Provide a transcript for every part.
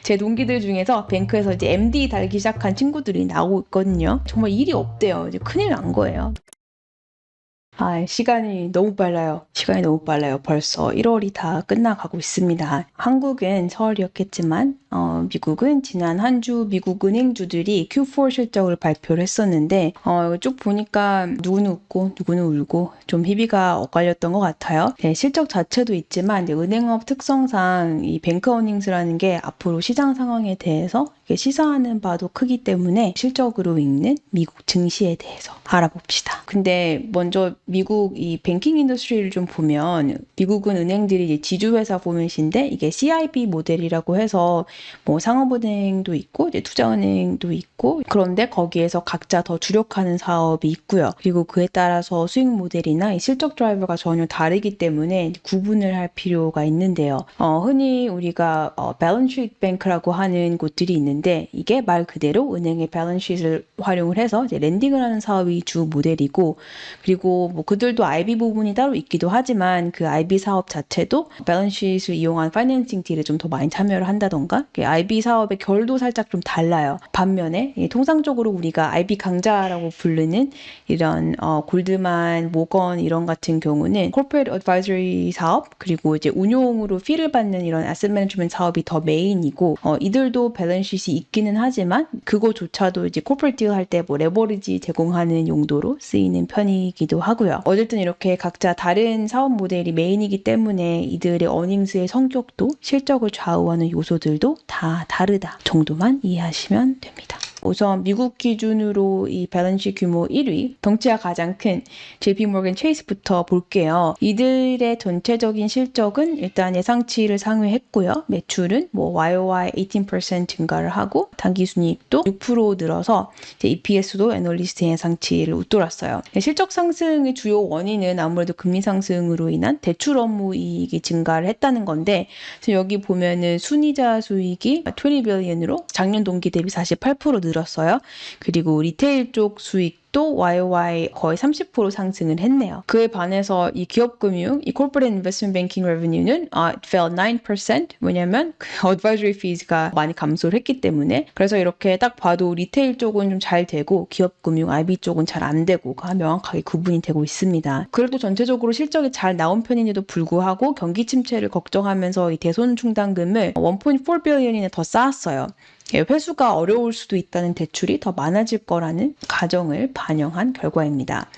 제 동기들 중에서 뱅크에서 이제 MD 달기 시작한 친구들이 나오고 있거든요. 정말 일이 없대요. 이제 큰일 난 거예요. 시간이 너무 빨라요. 시간이 너무 빨라요. 벌써 1월이 다 끝나가고 있습니다. 한국은 서울이었겠지만 미국은 지난 한 주 미국 은행주들이 Q4 실적을 발표를 했었는데 쭉 보니까 누구는 웃고 누구는 울고 좀 희비가 엇갈렸던 것 같아요. 네, 실적 자체도 있지만 은행업 특성상 이 뱅크 어닝스라는 게 앞으로 시장 상황에 대해서 시사하는 바도 크기 때문에 실적으로 읽는 미국 증시에 대해서 알아봅시다. 근데 먼저 미국 이 뱅킹 인더스트리를 좀 보면 미국은 은행들이 이제 지주회사 포맷인데 이게 CIB 모델이라고 해서 뭐 상업은행도 있고 이제 투자은행도 있고 그런데 거기에서 각자 더 주력하는 사업이 있고요. 그리고 그에 따라서 수익 모델이나 이 실적 드라이버가 전혀 다르기 때문에 구분을 할 필요가 있는데요. 흔히 우리가 밸런스 뱅크라고 하는 곳들이 있는데 이게 말 그대로 은행의 밸런스를 활용을 해서 이제 렌딩을 하는 사업이 주 모델이고 그리고 뭐 그들도 IB 부분이 따로 있기도 하지만 그 IB 사업 자체도 밸런스를 이용한 파이낸싱 딜에 좀 더 많이 참여를 한다던가 IB 사업의 결도 살짝 좀 달라요. 반면에 통상적으로 우리가 IB 강자라고 부르는 이런 골드만, 모건 이런 같은 경우는 corporate advisory 사업 그리고 이제 운용으로 피를 받는 이런 asset management 사업이 더 메인이고 이들도 밸런스시트이 있기는 하지만 그거조차도 이제 corporate deal 할 때 뭐 레버리지 제공하는 용도로 쓰이는 편이기도 하고요. 어쨌든 이렇게 각자 다른 사업 모델이 메인이기 때문에 이들의 어닝스의 성격도 실적을 좌우하는 요소들도 다 다르다 정도만 이해하시면 됩니다. 우선 미국 기준으로 이 밸런스 규모 1위, 덩치가 가장 큰 JP모건 체이스부터 볼게요. 이들의 전체적인 실적은 일단 예상치를 상회했고요. 매출은 뭐 YOY 18% 증가를 하고 당기순이익도 6% 늘어서 이제 EPS도 애널리스트 예상치를 웃돌았어요. 실적 상승의 주요 원인은 아무래도 금리 상승으로 인한 대출 업무 이익이 증가를 했다는 건데 여기 보면은 순이자 수익이 20 빌리언으로 작년 동기 대비 48% 늘었어요. 그리고 리테일 쪽 수익도 YOY 거의 30% 상승을 했네요. 그에 반해서 이 기업금융, 이 corporate investment banking revenue는 fell 9%. 왜냐면 그 advisory fees가 많이 감소를 했기 때문에. 그래서 이렇게 딱 봐도 리테일 쪽은 좀 잘 되고 기업금융, IB 쪽은 잘 안 되고가 명확하게 구분이 되고 있습니다. 그래도 전체적으로 실적이 잘 나온 편인데도 불구하고 경기 침체를 걱정하면서 이 대손 충당금을 1.4 billion이나 더 쌓았어요. 회수가 어려울 수도 있다는 대출이 더 많아질 거라는 가정을 반영한 결과입니다.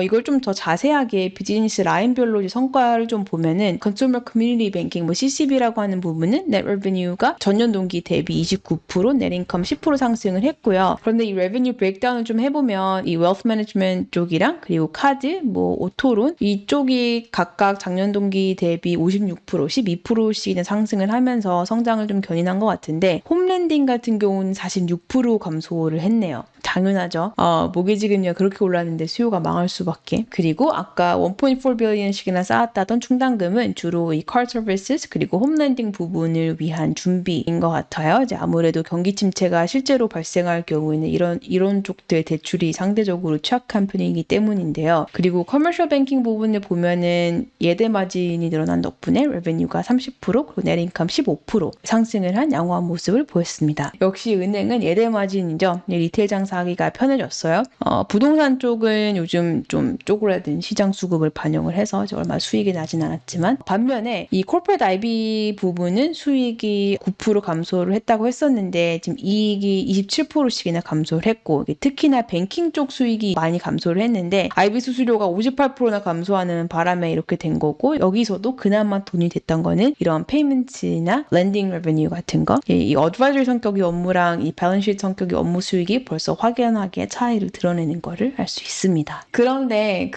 이걸 좀 더 자세하게 비즈니스 라인별로 성과를 좀 보면은 Consumer Community Banking, 뭐 CCB라고 하는 부분은 Net Revenue가 전년 동기 대비 29%, Net Income 10% 상승을 했고요. 그런데 이 Revenue 브레이크다운을 좀 해보면 이 Wealth Management 쪽이랑 그리고 카드, 뭐 오토론 이쪽이 각각 작년 동기 대비 56%, 12%씩이나 상승을 하면서 성장을 좀 견인한 것 같은데 홈랜딩 같은 경우는 46% 감소를 했네요. 당연하죠. 모기지금리가 그렇게 올랐는데 수요가 망할 수밖에. 그리고 아까 1.4 billion씩이나 쌓았다던 충당금은 주로 이 car services 그리고 홈랜딩 부분을 위한 준비인 것 같아요. 이제 아무래도 경기 침체가 실제로 발생할 경우에는 이런 쪽들 대출이 상대적으로 취약한 편이기 때문인데요. 그리고 커머셜 뱅킹 부분을 보면은 예대 마진이 늘어난 덕분에 레베뉴가 30% 그리고 넷인컴 15% 상승을 한 양호한 모습을 보였습니다. 역시 은행은 예대 마진이죠. 리테일 장사하기가 편해졌어요. 부동산 쪽은 요즘 좀 쪼그라든 시장 수급을 반영을 해서 얼마 수익이 나진 않았지만 반면에 이 corporate IB 부분은 수익이 9% 감소를 했다고 했었는데 지금 이익이 27%씩이나 감소를 했고 특히나 뱅킹 쪽 수익이 많이 감소를 했는데 IB 수수료가 58%나 감소하는 바람에 이렇게 된 거고 여기서도 그나마 돈이 됐던 거는 이런 페이먼트나 렌딩 레베뉴 같은 거 이 어드바이저리 성격의 업무랑 이 밸런스시트 성격의 업무 수익이 벌써 확연하게 차이를 드러내는 거를 알 수 있습니다. 그런데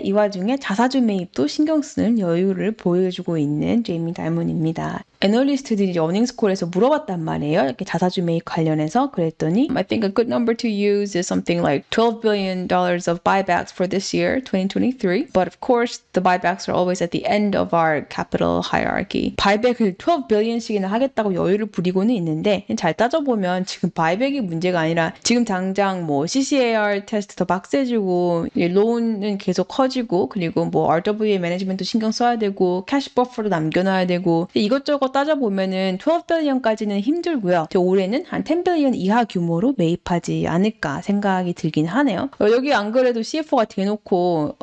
이 와중에 자사주 매입도 신경 쓰는 여유를 보여주고 있는 제이미 다이먼입니다. 애널리스트들이 어닝스콜에서 물어봤단 말이에요. 이렇게 자사주 매입 관련해서 그랬더니 I think a good number to use is something like $12 billion of buybacks for this year, 2023. But of course, the buybacks are always at the end of our capital hierarchy. 바이백을 12 billion씩이나 하겠다고 여유를 부리고는 있는데 잘 따져보면 지금 바이백이 문제가 아니라 지금 당장 뭐 CCAR 테스트 더 빡세지고 론은 계속 커지고 그리고 뭐 RWA 매니지먼트 신경 써야 되고 캐시 버퍼도 남겨놔야 되고 이것저것 거 따져보면은 12빌리언까지는 힘들고요. 올해는 한 10빌리언 이하 규모로 매입하지 않을까 생각이 들긴 하네요. 여기 안 그래도 CFO가 대놓고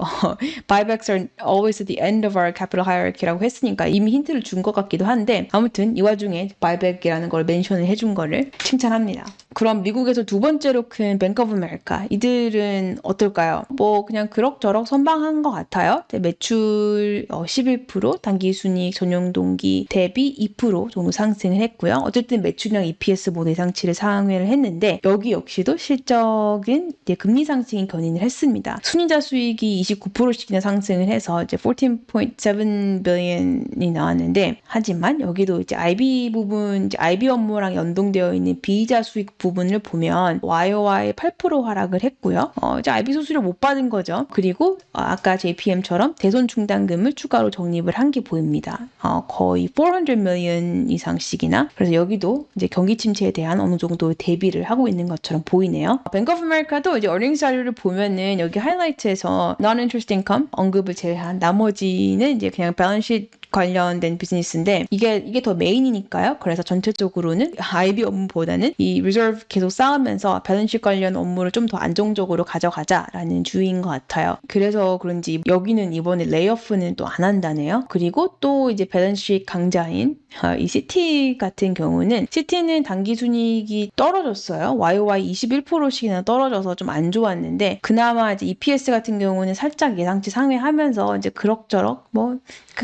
buybacks are always at the end of our capital hierarchy라고 했으니까 이미 힌트를 준 것 같기도 한데 아무튼 이 와중에 buyback이라는 걸 멘션을 해준 거를 칭찬합니다. 그럼 미국에서 두 번째로 큰 뱅크 오브 아메리카 이들은 어떨까요? 뭐 그냥 그럭저럭 선방한 것 같아요. 매출 11%, 당기순이익 전년 동기 대비 2% 정도 상승을 했고요. 어쨌든 매출이랑 EPS 모두 예상치를 상회를 했는데 여기 역시도 실적은 이제 금리 상승이 견인을 했습니다. 순이자 수익이 29%씩이나 상승을 해서 이제 14.7 billion이 나왔는데 하지만 여기도 이제 IB 부분, 이제 IB 업무랑 연동되어 있는 비이자 수익 부분을 보면 YOY 8% 하락을 했고요. 이제 IB 수수료 못 받은 거죠. 그리고 아까 JPM처럼 대손 충당금을 추가로 적립을 한 게 보입니다. 거의 400 million 이상씩이나. 그래서 여기도 이제 경기 침체에 대한 어느 정도 대비를 하고 있는 것처럼 보이네요. 뱅크 오브 아메리카도 이제 earnings 자료를 보면은 여기 하이라이트에서 non-interest income 언급을 제외한 나머지는 이제 그냥 밸런스 관련된 비즈니스인데 이게 더 메인이니까요. 그래서 전체적으로는 IB 업무보다는 이 리저브 계속 쌓으면서 밸런스 관련 업무를 좀 더 안정적으로 가져가자라는 주의인 것 같아요. 그래서 그런지 여기는 이번에 레이오프는 또 안 한다네요. 그리고 또 이제 밸런스 강자인 이 시티 같은 경우는 시티는 당기 순이익이 떨어졌어요. YOY 21%씩이나 떨어져서 좀 안 좋았는데 그나마 이제 EPS 같은 경우는 살짝 예상치 상회하면서 이제 그럭저럭 뭐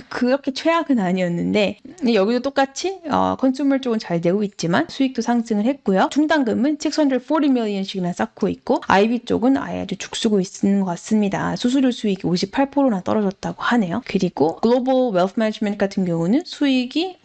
그렇게 최악은 아니었는데 여기도 똑같이 컨슈머 쪽은 잘 되고 있지만 수익도 상승을 했고요. 충당금은 640 million씩이나 쌓고 있고 IB 쪽은 아예 아주 죽쓰고 있는 것 같습니다. 수수료 수익이 58%나 떨어졌다고 하네요. 그리고 글로벌 웰스 매니지먼트 같은 경우는 수익이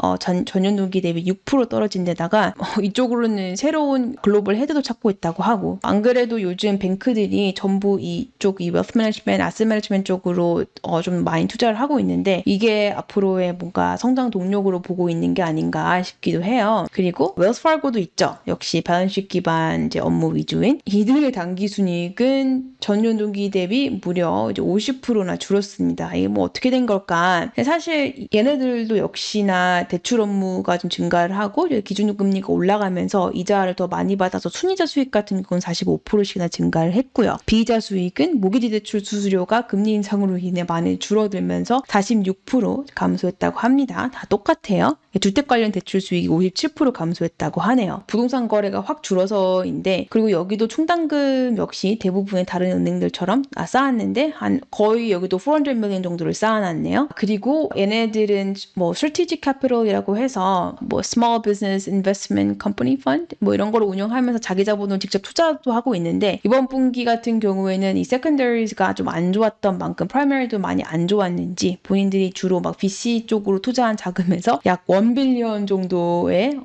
전년 동기 대비 6% 떨어진 데다가 이쪽으로는 새로운 글로벌 헤드도 찾고 있다고 하고 안 그래도 요즘 뱅크들이 전부 이쪽 이 웰스 매니지먼트, 아셋 매니지먼트 쪽으로 좀 많이 투자를 하고 있는데 이게 앞으로의 뭔가 성장 동력으로 보고 있는 게 아닌가 싶기도 해요. 그리고 웰스 파고도 있죠. 역시 밸런스 기반 이제 업무 위주인 이들의 당기 순이익은 전년 동기 대비 무려 이제 50%나 줄었습니다. 이게 뭐 어떻게 된 걸까? 사실 얘네들도 역시나 대출 업무가 좀 증가를 하고 기준금리가 올라가면서 이자를 더 많이 받아서 순이자 수익 같은 건 45%씩이나 증가를 했고요. 비이자 수익은 모기지 대출 수수료가 금리 인상으로 인해 많이 줄어들면서 46% 감소했다고 합니다. 다 똑같아요. 주택 관련 대출 수익이 57% 감소했다고 하네요. 부동산 거래가 확 줄어서인데 그리고 여기도 충당금 역시 대부분의 다른 은행들처럼 쌓았는데 한 거의 여기도 400 million 정도를 쌓아놨네요. 그리고 얘네들은 뭐 strategic capital이라고 해서 뭐 small business investment company fund 뭐 이런 거를 운영하면서 자기 자본을 직접 투자도 하고 있는데 이번 분기 같은 경우에는 이 secondaries가 좀 안 좋았던 만큼 primary도 많이 안 좋았는지 본인들이 주로 막 VC 쪽으로 투자한 자금에서 약 1빌리언 정도의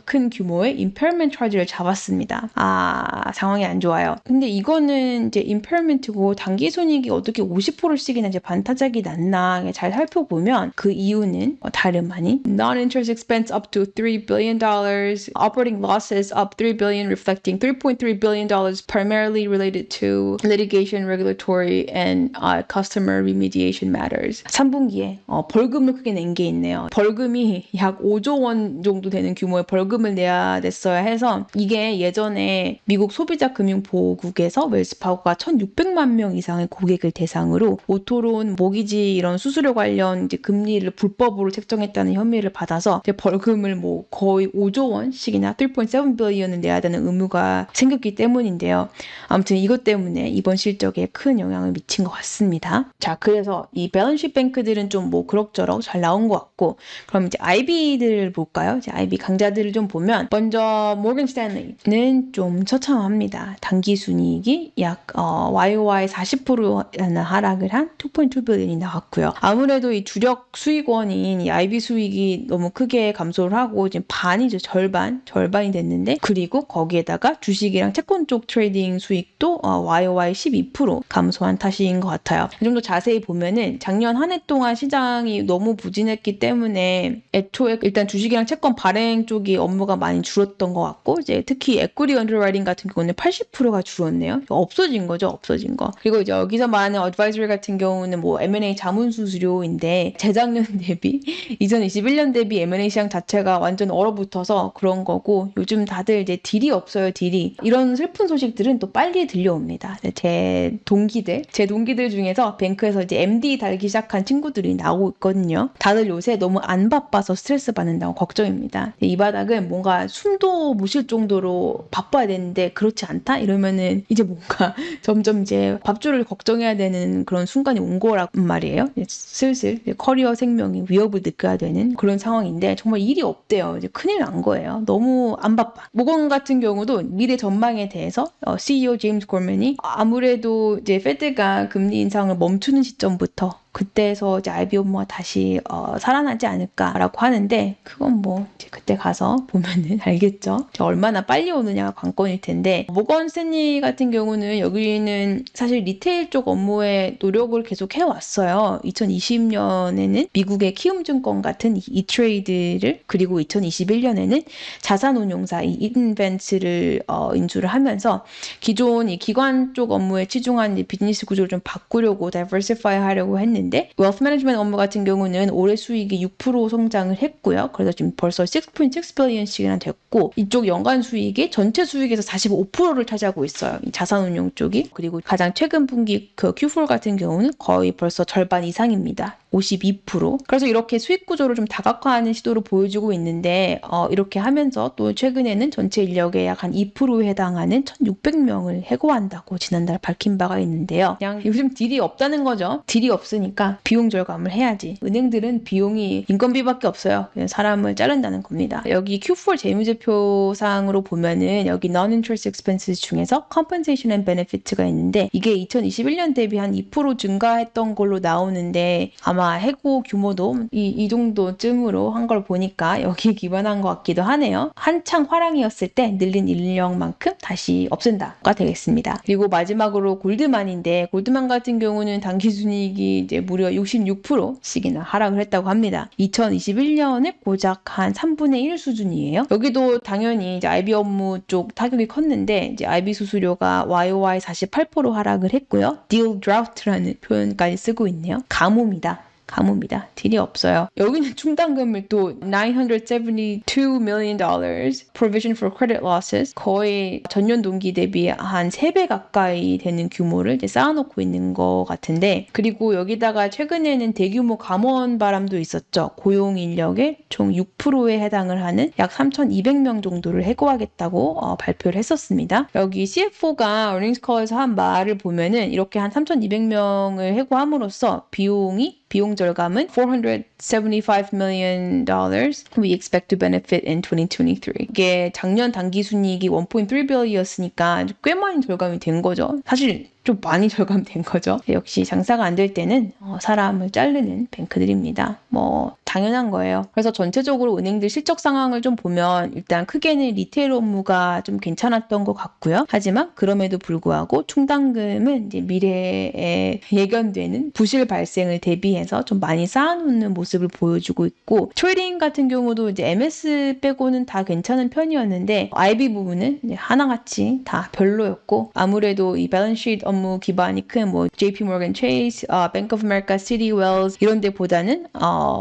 큰 규모의 impairment charge를 잡았습니다. 상황이 안 좋아요. 근데 이거는 이제 impairement고 단기 손익이 어떻게 50%씩이나 이제 반타작이 났나 잘 살펴보면 그 이유는 다름 아닌 non-interest expense up to $3 billion, operating losses up $3 billion, reflecting $3.3 billion primarily related to litigation, regulatory, and customer remediation matters. 3분기에 벌금을 크게 낸 게 있네요. 벌금이 약 5조 원 정도 되는 규모의 벌금을 내야 됐어야 해서 이게 예전에 미국 소비자 금융보호국에서 웰스파고가 1,600만 명 이상의 고객을 대상으로 오토론, 모기지 이런 수수료 관련 이제 금리를 불법으로 책정했다는 혐의를 받아서 이제 벌금을 뭐 거의 5조 원씩이나 3.7 billion을 내야 되는 의무가 생겼기 때문인데요. 아무튼 이것 때문에 이번 실적에 큰 영향을 미친 것 같습니다. 자, 그래서 이 밸런스 뱅크들은 좀 뭐 그럭저럭 잘 나온 것 같고 그럼 이제 IB들 볼까요? 이제 IB 강자들을 좀 보면 먼저 모건 스탠리는 좀 처참합니다. 당기 순이익이 약 YOY 40%나 하락을 한 2.2 billion이 나왔고요. 아무래도 이 주력 수익원인 이 IB 수익이 너무 크게 감소를 하고 지금 반이죠. 절반이 됐는데 그리고 거기에다가 주식이랑 채권 쪽 트레이딩 수익도 YOY 12% 감소한 탓인 것 같아요. 좀 더 자세히 보면은 작년 한 해 동안 시장이 너무 부진했기 때문에 애초에 일단 주식이랑 채권 발행 쪽이 업무가 많이 줄었던 것 같고 이제 특히 equity underwriting 같은 경우는 80%가 줄었네요. 없어진 거죠, 없어진 거. 그리고 이제 여기서 말하는 advisory 같은 경우는 뭐 M&A 자문수수료인데 재작년 대비 2021년 대비 M&A 시장 자체가 완전 얼어붙어서 그런 거고 요즘 다들 이제 딜이 없어요, 딜이. 이런 슬픈 소식들은 또 빨리 들려옵니다. 제 동기들 중에서 뱅크에서 이제 MD 달기 시작한 친구들이 나오고 있거든요. 다들 요새 너무 안 바빠서 스트레스 받는다고 걱정입니다. 이 바닥은 뭔가 숨도 못 쉴 정도로 바빠야 되는데 그렇지 않다? 이러면은 이제 뭔가 점점 이제 밥줄을 걱정해야 되는 그런 순간이 온 거란 말이에요. 슬슬 커리어 생명이 위협을 느껴야 되는 그런 상황인데 정말 일이 없대요. 이제 큰일 난 거예요. 너무 안 바빠. 모건 같은 경우도 미래 전망에 대해서 CEO 제임스 골맨이 아무래도 이제 페드가 금리 인상을 멈추는 시점부터 그때에서 이제 IB 업무가 다시 살아나지 않을까라고 하는데 그건 뭐 이제 그때 가서 보면은 알겠죠. 얼마나 빨리 오느냐가 관건일 텐데 모건 스탠리 같은 경우는 여기는 사실 리테일 쪽 업무에 노력을 계속 해왔어요. 2020년에는 미국의 키움증권 같은 이트레이드를 그리고 2021년에는 자산운용사 이 인벤츠를 인수를 하면서 기존 이 기관 쪽 업무에 치중한 비즈니스 구조를 좀 바꾸려고 다이버시파이 하려고 했는데 웨alth 매니지먼트 업무 같은 경우는 올해 수익이 6% 성장을 했고요. 그래서 지금 벌써 6.6 빌리언씩이나 됐고 이쪽 연간 수익이 전체 수익에서 45%를 차지하고 있어요. 이 자산운용 쪽이. 그리고 가장 최근 분기 그 Q4 같은 경우는 거의 벌써 절반 이상입니다. 52%. 그래서 이렇게 수익 구조를 좀 다각화하는 시도를 보여주고 있는데 이렇게 하면서 또 최근에는 전체 인력의 약 한 2%에 해당하는 1,600명을 해고한다고 지난달 밝힌 바가 있는데요. 그냥 요즘 딜이 없다는 거죠. 딜이 없으니까 비용 절감을 해야지. 은행들은 비용이 인건비밖에 없어요. 그냥 사람을 자른다는 겁니다. 여기 Q4 재무제표상으로 보면은 여기 non-interest expenses 중에서 compensation and benefit가 있는데 이게 2021년 대비 한 2% 증가했던 걸로 나오는데 아마 해고 규모도 이 정도쯤으로 한 걸 보니까 여기에 기반한 것 같기도 하네요. 한창 화랑이었을 때 늘린 인력만큼 다시 없앤다가 되겠습니다. 그리고 마지막으로 골드만인데 골드만 같은 경우는 당기순이익이 이제 무려 66%씩이나 하락을 했다고 합니다. 2021년에 고작 한 3분의 1 수준이에요. 여기도 당연히 이제 IB 업무 쪽 타격이 컸는데 이제 IB 수수료가 YOY 48% 하락을 했고요. Deal Drought라는 표현까지 쓰고 있네요. 가뭄이다. 딜이 없어요. 여기는 충당금을 또 $972 million provision for credit losses 거의 전년 동기 대비 한 3배 가까이 되는 규모를 이제 쌓아놓고 있는 것 같은데 그리고 여기다가 최근에는 대규모 감원 바람도 있었죠. 고용 인력의 총 6%에 해당을 하는 약 3,200명 정도를 해고하겠다고 발표를 했었습니다. 여기 CFO가 earnings call에서 한 말을 보면은 이렇게 한 3,200명을 해고함으로써 비용 절감은 $475 million we expect to benefit in 2023. 이게 작년 당기순이익이 1.3 billion이었으니까 꽤 많이 절감이 된 거죠. 사실 좀 많이 절감된 거죠. 역시 장사가 안 될 때는 사람을 자르는 뱅크들입니다. 뭐 당연한 거예요. 그래서 전체적으로 은행들 실적 상황을 좀 보면 일단 크게는 리테일 업무가 좀 괜찮았던 것 같고요. 하지만 그럼에도 불구하고 충당금은 이제 미래에 예견되는 부실 발생을 대비해서 좀 많이 쌓아놓는 모습을 보여주고 있고 트레이딩 같은 경우도 이제 MS 빼고는 다 괜찮은 편이었는데 IB 부분은 이제 하나같이 다 별로였고 아무래도 이 밸런스시트 업무 기반이 큰 뭐 JP Morgan Chase, Bank of America, Citi Wells 이런 데보다는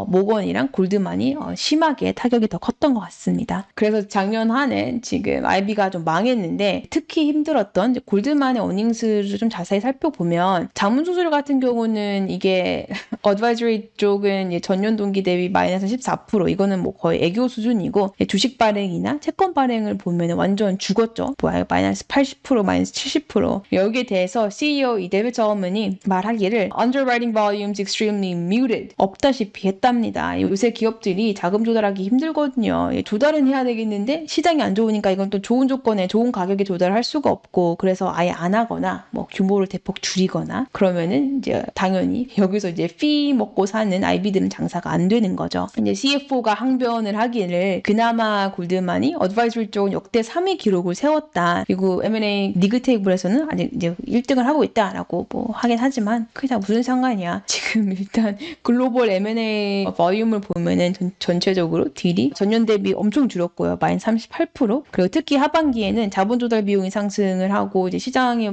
모건이랑 골드만이 심하게 타격이 더 컸던 것 같습니다. 그래서 작년 한 해 지금 IB가 좀 망했는데 특히 힘들었던 골드만의 어닝스를 좀 자세히 살펴보면 자문수수료 같은 경우는 이게 어드바이저리 쪽은 전년 동기 대비 마이너스 14% 이거는 뭐 거의 애교 수준이고 주식 발행이나 채권 발행을 보면 완전 죽었죠. 뭐야 마이너스 80% 마이너스 70% 여기에 대해서 CEO 이 데이비드 셀먼이 말하기를 underwriting volumes extremely muted 없다시피 했답니다. 요새 기업들이 자금 조달하기 힘들거든요. 조달은 해야 되겠는데 시장이 안 좋으니까 이건 또 좋은 조건에 좋은 가격에 조달할 수가 없고 그래서 아예 안 하거나 뭐 규모를 대폭 줄이거나 그러면은 이제 당연히 여기서 이제 피 먹고 사는 IB들은 장사가 안 되는 거죠. 이제 CFO가 항변을 하기를 그나마 골드만이 어드바이저리 쪽은 역대 3위 기록을 세웠다. 그리고 M&A 리그 테이블에서는 아직 이제 1등 획득을 하고 있다라고 뭐 하긴 하지만 그게 다 무슨 상관이야. 지금 일단 글로벌 M&A 볼륨을 보면은 전체적으로 딜이 전년 대비 엄청 줄었고요. 마이너스 38%. 그리고 특히 하반기에는 자본 조달 비용이 상승을 하고 이제 시장이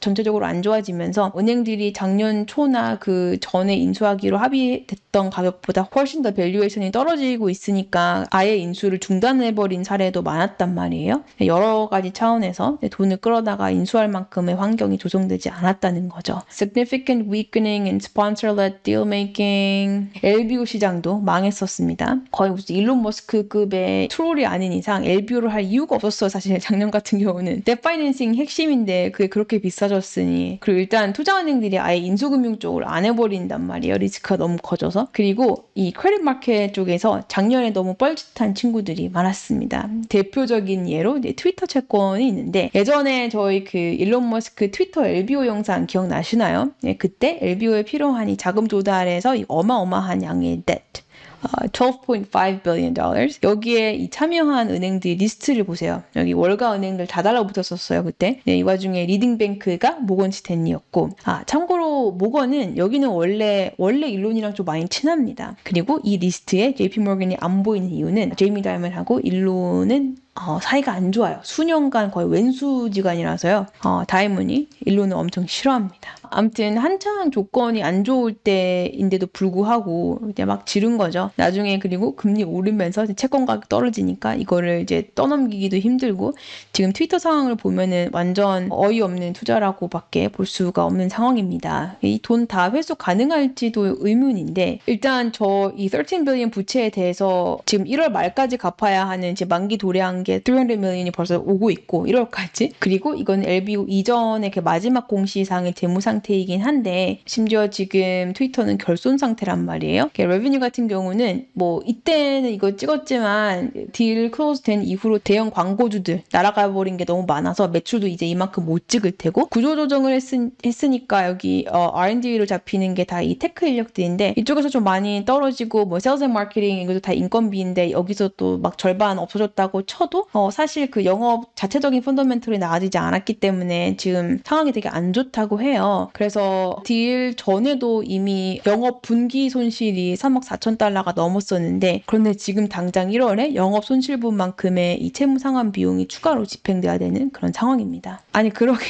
전체적으로 안 좋아지면서 은행들이 작년 초나 그 전에 인수하기로 합의됐던 가격보다 훨씬 더 밸류에이션이 떨어지고 있으니까 아예 인수를 중단해버린 사례도 많았단 말이에요. 여러 가지 차원에서 돈을 끌어다가 인수할 만큼의 환경이 조성되지 않았다는 거죠. Significant weakening in sponsor-led deal-making. LBO 시장도 망했었습니다. 거의 무슨 일론 머스크급의 트롤이 아닌 이상 LBO를 할 이유가 없었어요. 사실 작년 같은 경우는. 뎨 파이낸싱 핵심인데 그게 그렇게 비싸졌으니. 그리고 일단 투자은행들이 아예 인수금융 쪽을 안 해버린단 말이에요. 리스크가 너무 커져서. 그리고 이 크레딧 마켓 쪽에서 작년에 너무 뻘짓한 친구들이 많았습니다. 대표적인 예로 이제 트위터 채권이 있는데 예전에 저희 그 일론 머스크 트위터 LBO 영상 기억나시나요? 네, 그때 LBO에 필요한 이 자금 조달에서 이 어마어마한 양의 debt 12.5 billion dollars. 여기에 이 참여한 은행들 리스트를 보세요. 여기 월가 은행들 다 달라붙었었어요, 그때. 네, 이 와중에 리딩뱅크가 모건 스탠리였고. 참고로 모건은 여기는 원래 일론이랑 좀 많이 친합니다. 그리고 이 리스트에 JP 모건이 안 보이는 이유는 제이미 다이먼하고 일론은 사이가 안 좋아요. 수년간 거의 왼수지간이라서요. 다이먼이 일론을 엄청 싫어합니다. 아무튼 한창 조건이 안 좋을 때인데도 불구하고 이제 막 지른 거죠. 나중에 그리고 금리 오르면서 채권 가격 떨어지니까 이거를 이제 떠넘기기도 힘들고 지금 트위터 상황을 보면은 완전 어이없는 투자라고밖에 볼 수가 없는 상황입니다. 이 돈 다 회수 가능할지도 의문인데 일단 저 이 13 빌리언 부채에 대해서 지금 1월 말까지 갚아야 하는 제 만기 도래한 게 300 million이 벌써 오고 있고 1월까지. 그리고 이건 LBO 이전의 그 마지막 공시상의 재무 상태이긴 한데 심지어 지금 트위터는 결손 상태란 말이에요. 레베뉴 같은 경우는 뭐 이때는 이거 찍었지만 딜 클로즈 된 이후로 대형 광고주들 날아가 버린 게 너무 많아서 매출도 이제 이만큼 못 찍을 테고 구조조정을 했으니까 여기 R&D로 잡히는 게 다 이 테크 인력들인데 이쪽에서 좀 많이 떨어지고 뭐 세일즈 앤 마케팅 이것도 다 인건비인데 여기서 또 막 절반 없어졌다고 쳐도 사실 그 영업 자체적인 펀더멘털이 나아지지 않았기 때문에 지금 상황이 되게 안 좋다고 해요. 그래서 딜 전에도 이미 영업 분기 손실이 3억 4천 달러가 넘었었는데 그런데 지금 당장 1월에 영업 손실분만큼의 이 채무 상환 비용이 추가로 집행돼야 되는 그런 상황입니다. 아니 그러게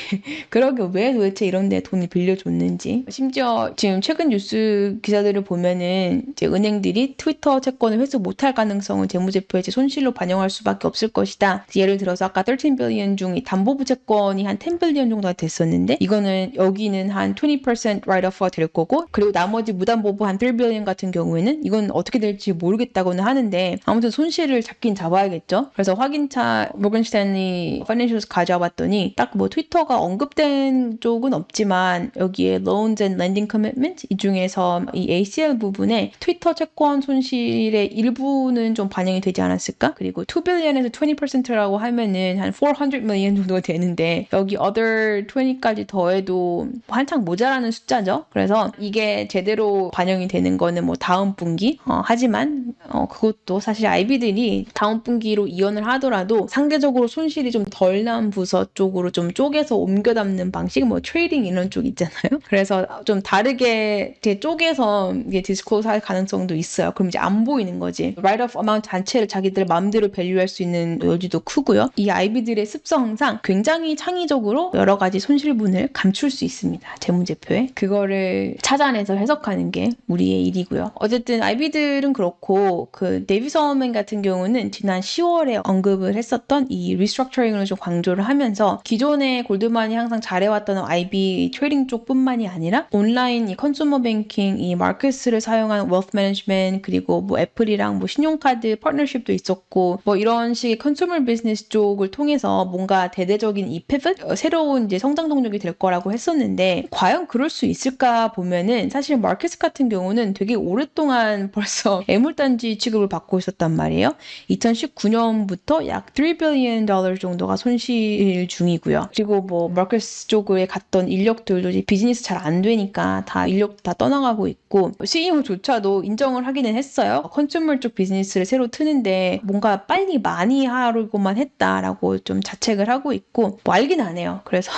왜 도대체 이런 데 돈을 빌려줬는지. 심지어 지금 최근 뉴스 기사들을 보면은 이제 은행들이 트위터 채권을 회수 못할 가능성을 재무제표에 손실로 반영할 수밖에 없을 것이다. 예를 들어서 아까 13 빌리언 중 이 담보부 채권이 한 10 빌리언 정도가 됐었는데 이거는 여기는 한 20% write-off가 될 거고 그리고 나머지 무담보부 한 3 빌리언 같은 경우에는 이건 어떻게 될지 모르겠다고는 하는데 아무튼 손실을 잡긴 잡아야겠죠. 그래서 확인차 모건 스탠리 파이낸셜스 가져와봤더니 딱 뭐 트위터가 언급된 쪽은 없지만 여기에 loans and lending commitment 이 중에서 이 ACL 부분에 트위터 채권 손실의 일부는 좀 반영이 되지 않았을까? 그리고 2 billion에서 20%라고 하면은 한 400 million 정도가 되는데 여기 other 20까지 더해도 한창 모자라는 숫자죠. 그래서 이게 제대로 반영이 되는 거는 뭐 다음 분기 하지만 그것도 사실 IB들이 다음 분기로 이연을 하더라도 상대적으로 손실이 좀 덜 난 부서 쪽으로 좀 쪼개서 옮겨 담는 방식 뭐 트레이딩 이런 쪽 있잖아요. 그래서 좀 다르게 이제 쪼개서 이게 디스클로즈 할 가능성도 있어요. 그럼 이제 안 보이는 거지. write-off amount 자체를 자기들 마음대로 밸류할 수 있는 여지도 크고요. 이 IB들의 습성상 굉장히 창의적으로 여러 가지 손실분을 감출 수 있습니다. 재무제표에. 그거를 찾아내서 해석하는 게 우리의 일이고요. 어쨌든 IB들은 그렇고 그 데이비 서먼 같은 경우는 지난 10월에 언급을 했었던 이 리스트럭처링을 좀 강조를 하면서 기존에 골드만이 항상 잘해왔던 IB 트레이딩 쪽뿐만이 아니라 온라인 이 컨슈머 뱅킹 이 마켓스를 사용한 웨alth 매니지먼트 그리고 뭐 애플이랑 뭐 신용카드 파트너십도 있었고 뭐 이런 식의 컨슈머 비즈니스 쪽을 통해서 뭔가 대대적인 이 피벗 새로운 이제 성장 동력이 될 거라고 했었는데 과연 그럴 수 있을까 보면은 사실 마켓스 같은 경우는 되게 오랫동안 벌써 애물단지 취급을 받고 있었단 말이에요. 2019년부터 약 3 billion 달러 정도가 손실 중이고요. 그리고 뭐 마켓스 쪽에 갔던 인력들도 이제 비즈니스 잘 안 되니까 다 인력 다 떠나가고 있고 CEO조차도 인정을 하기는 했어요. 컨슈머 쪽 비즈니스를 새로 트는데 뭔가 빨리 많이 정리하려고만 했다라고 좀 자책을 하고 있고 뭐 알긴 안 해요. 그래서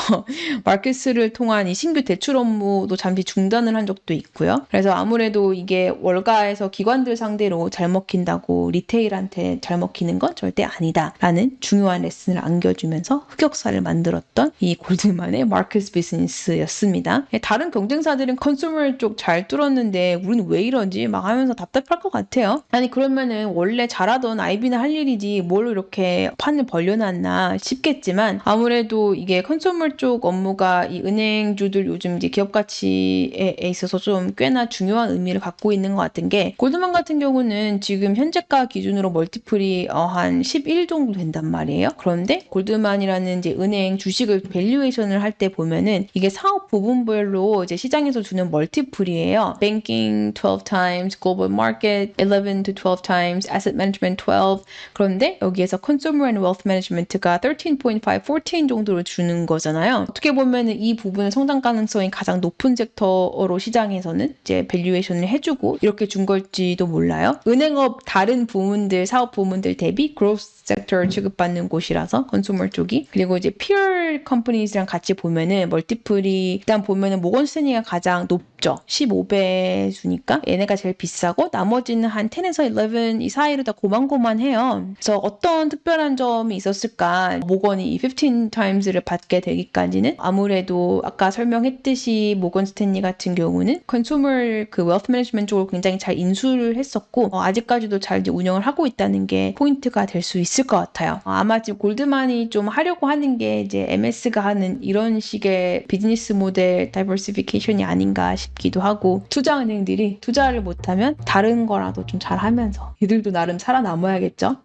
마켓스를 통한 이 신규 대출 업무도 잠시 중단을 한 적도 있고요. 그래서 아무래도 이게 월가에서 기관들 상대로 잘 먹힌다고 리테일한테 잘 먹히는 건 절대 아니다라는 중요한 레슨을 안겨주면서 흑역사를 만들었던 이 골드만의 마켓스 비즈니스였습니다. 다른 경쟁사들은 컨슈머 쪽 잘 뚫었는데 우리는 왜 이러지? 막 하면서 답답할 것 같아요. 아니 그러면은 원래 잘하던 IB나 할 일이지 뭘 이렇게 판을 벌려놨나 싶겠지만 아무래도 이게 컨슈머 쪽 업무가 이 은행주들 요즘 이제 기업 가치에 있어서 좀 꽤나 중요한 의미를 갖고 있는 것 같은 게 골드만 같은 경우는 지금 현재가 기준으로 멀티플이 한 11 정도 된단 말이에요. 그런데 골드만이라는 이제 은행 주식을 밸류에이션을 할 때 보면은 이게 사업 부분별로 이제 시장에서 주는 멀티플이에요. Banking 12 times, Global Market 11 to 12 times, Asset Management 12. 그런데 여기에서 Consumer and Wealth Management가 13.5, 14 정도를 주는 거잖아요. 어떻게 보면은 이 부분은 성장 가능성이 가장 높은 섹터로 시장에서는 이제 밸류에이션을 해주고 이렇게 준 걸지도 몰라요. 은행업 다른 부문들, 사업 부문들 대비 growth 섹터 취급받는 곳이라서 컨슈머 쪽이 그리고 이제 peer companies랑 같이 보면은 멀티플이 일단 보면은 모건 스탠리가 가장 높죠. 15배 주니까 얘네가 제일 비싸고 나머지는 한 10에서 11 이 사이로 다 고만고만해요. 그래서 어떤 특별한 점이 있었을까? 모건이 이 15 times를 받게 되기까지는 아무래도 아까 설명했듯이 모건 스탠리 같은 경우는 컨슈머 그 웨alth 매니지먼트 쪽으로 굉장히 잘 인수를 했었고 아직까지도 잘 이제 운영을 하고 있다는 게 포인트가 될 수 있을 것 같아요. 아마 지금 골드만이 좀 하려고 하는 게 이제 MS가 하는 이런 식의 비즈니스 모델 다이버시피케이션이 아닌가 싶기도 하고 투자은행들이 투자를 못하면 다른 거라도 좀 잘하면서 이들도 나름 살아남아야겠죠.